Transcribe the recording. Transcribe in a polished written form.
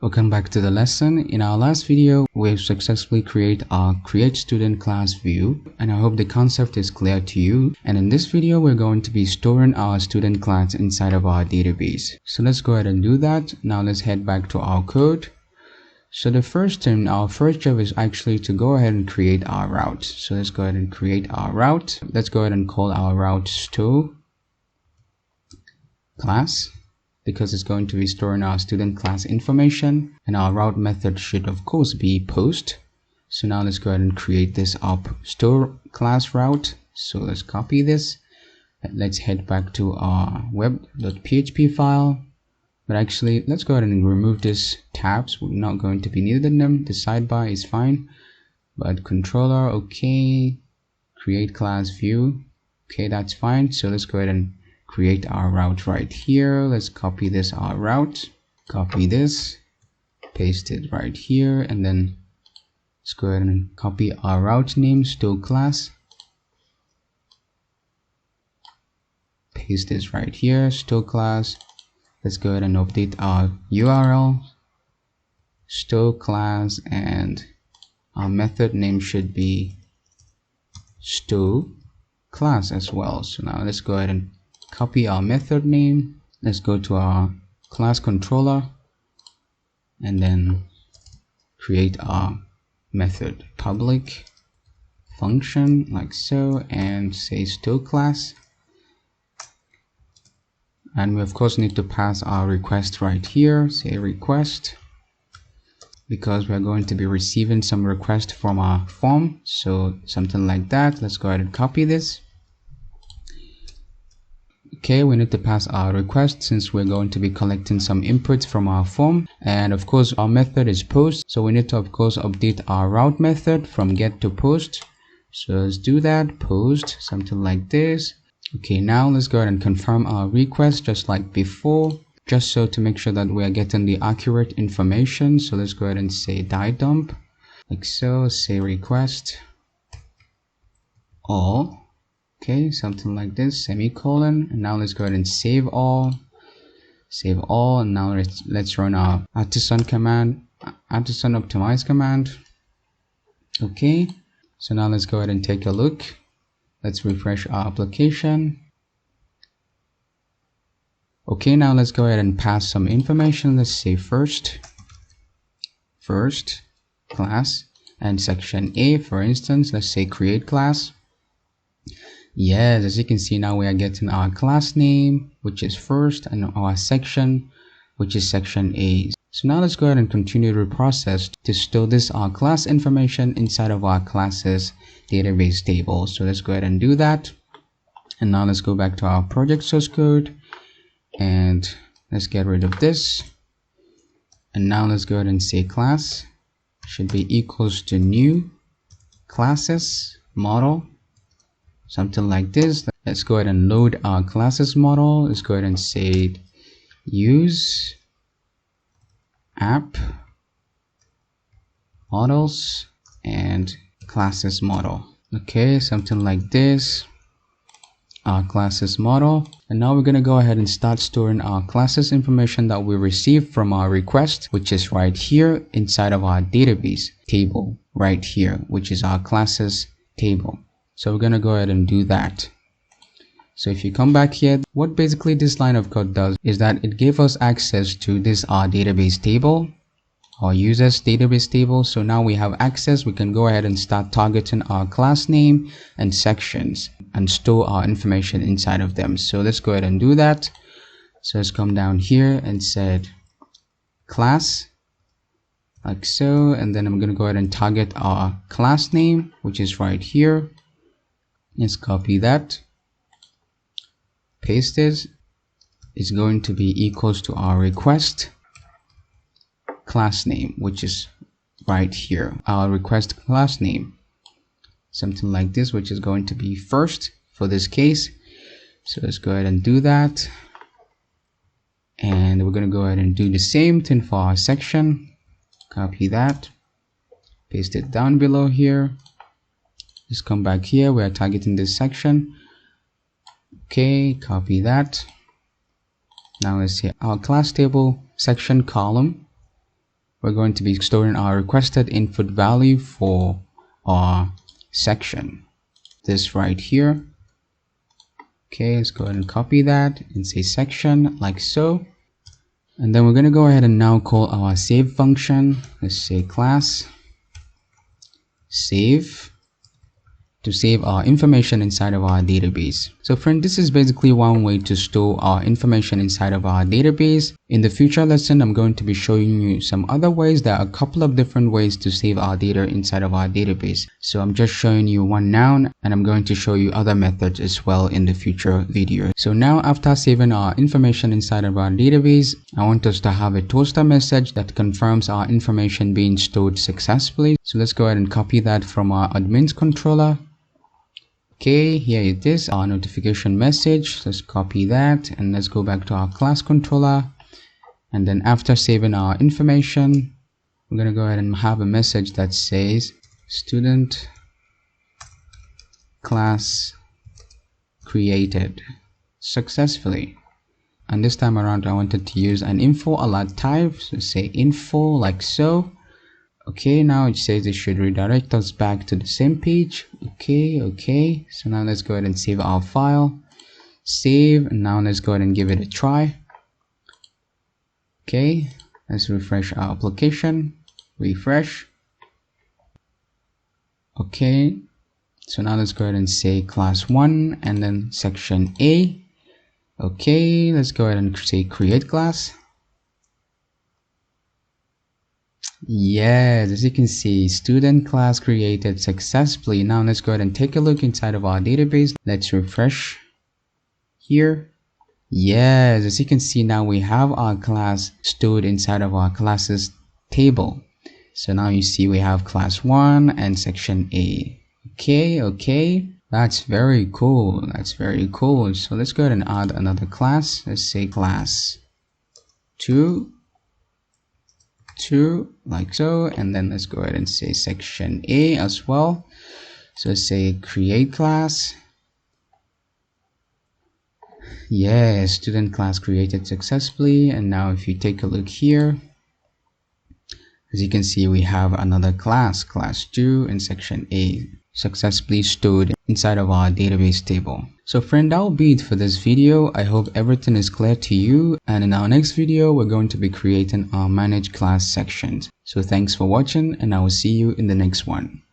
Welcome back to the lesson. In our last video, we've successfully created our create student class view, and I hope the concept is clear to you. And in this video, we're going to be storing our student class inside of our database. So let's go ahead and do that. Now let's head back to our code. So the first thing, our first job is actually to go ahead and create our route. So let's go ahead and create our route. Let's go ahead and call our route store class, because it's going to be storing our student class information, and our route method should of course be post. So now let's go ahead and create this up store class route. So let's copy this. Let's head back to our web.php file, but actually let's go ahead and remove this tabs. We're not going to be needing them. The sidebar is fine, but controller, okay, create class view, okay, that's fine. So let's go ahead and create our route right here. Let's copy this, our route, copy this, paste it right here, and then let's go ahead and copy our route name, store class, paste this right here, store class. Let's go ahead and update our URL, store class, and our method name should be store class as well. So now let's go ahead and copy our method name. Let's go to our class controller and then create our method public function like so, and say store class. And we of course need to pass our request right here, say request, because we're going to be receiving some request from our form. So something like that. Let's go ahead and copy this. Okay, we need to pass our request since we're going to be collecting some inputs from our form, and of course our method is post, so we need to of course update our route method from get to post. So let's do that, post, something like this. Okay, now let's go ahead and confirm our request just like before, just so to make sure that we are getting the accurate information. So let's go ahead and say die dump like so, say request all. Okay, something like this, semicolon, and now let's go ahead and save all, and now let's run our artisan command, artisan optimize command. Okay, so now let's go ahead and take a look. Let's refresh our application. Okay, now let's go ahead and pass some information. Let's say first class, and section A, for instance, let's say create class. Yes, as you can see, now we are getting our class name, which is first, and our section, which is section A. So now let's go ahead and continue the process to store this our class information inside of our classes database table. So let's go ahead and do that. And now let's go back to our project source code and let's get rid of this. And now let's go ahead and say class should be equals to new classes model, something like this. Let's go ahead and load our classes model. Let's go ahead and say use app models and classes model. Okay, something like this, our classes model. And now we're going to go ahead and start storing our classes information that we received from our request, which is right here inside of our database table right here, which is our classes table. So we're going to go ahead and do that. So if you come back here, what basically this line of code does is that it gave us access to this our database table, our users database table. So now we have access. We can go ahead and start targeting our class name and sections and store our information inside of them. So let's go ahead and do that. So let's come down here and set class like so, and then I'm going to go ahead and target our class name, which is right here. Let's copy that, paste it. It's going to be equals to our request class name, which is right here, our request class name, something like this, which is going to be first for this case. So let's go ahead and do that, and we're going to go ahead and do the same thing for our section. Copy that, paste it down below here. Just come back here, we are targeting this section. Okay, copy that. Now let's see our class table section column. we're going to be storing our requested input value for our section, this right here. Okay, let's go ahead and copy that and say section like so. And then we're going to go ahead and now call our save function. Let's say class save to save our information inside of our database. So friend, this is basically one way to store our information inside of our database. In the future lesson, I'm going to be showing you some other ways. There are a couple of different ways to save our data inside of our database. So I'm just showing you one now, and I'm going to show you other methods as well in the future videos. So now after saving our information inside of our database, I want us to have a toaster message that confirms our information being stored successfully. So let's go ahead and copy that from our admin's controller. Okay, here it is, our notification message. Let's copy that and let's go back to our class controller. And then after saving our information, we're going to go ahead and have a message that says student class created successfully. And this time around, I wanted to use an info alert type. So say info like so. Okay, now it says it should redirect us back to the same page. Okay, so now let's go ahead and save our file. Save, and now let's go ahead and give it a try. Okay, let's refresh our application. Refresh. Okay, so now let's go ahead and say class 1 and then section A. Okay, let's go ahead and say create class. Yes, as you can see, student class created successfully. Now let's go ahead and take a look inside of our database. Let's refresh here. Yes, as you can see, now we have our class stored inside of our classes table. So now you see we have class 1 and section A. Okay, that's very cool. So let's go ahead and add another class. Let's say class 2 like so, and then let's go ahead and say section A as well. So let's say create class. Yes, student class created successfully. And now if you take a look here, as you can see, we have another class 2 in section A successfully stored inside of our database table. So friend, that will be it for this video. I hope everything is clear to you, and in our next video we're going to be creating our manage class sections. So thanks for watching, and I will see you in the next one.